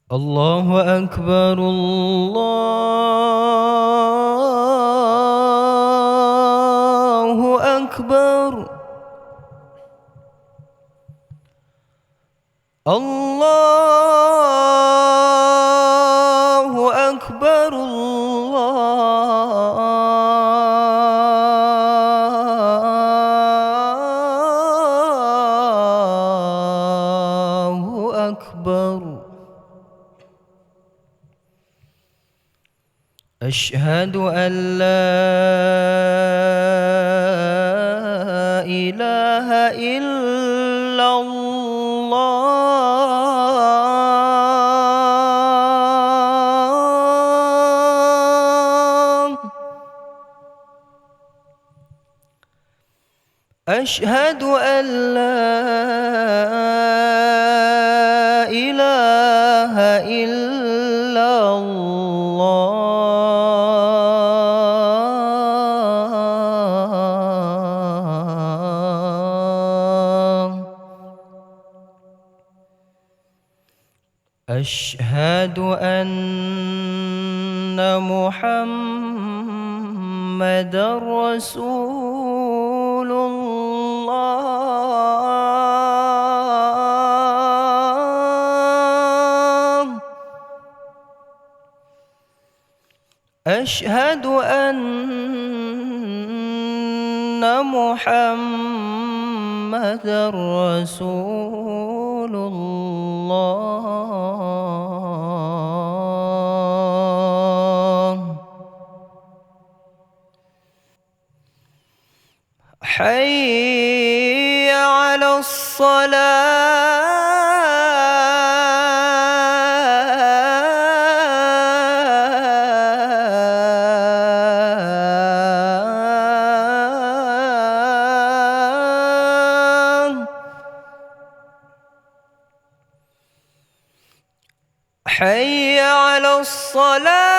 الله أكبر الله أكبر الله أكبر الله أكبر. أشهد أن لا إله إلا الله. أشهد أن لا إله إلا الله. أشهد أن محمدًا رسول الله. أشهد أن محمدًا رسول الله. حي على الصلاة. حي على الصلاة.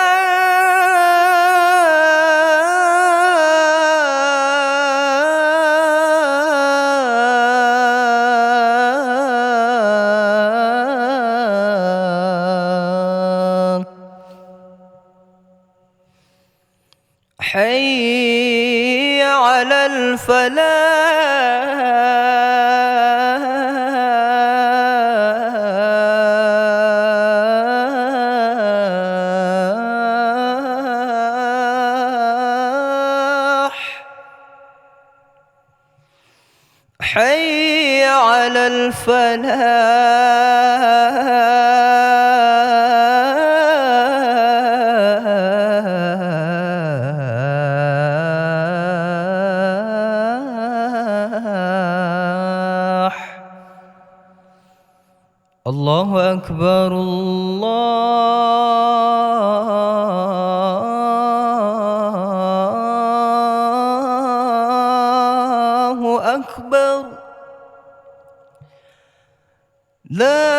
حي على الفلاح. حي على الفلاح. الله أكبر الله أكبر. لا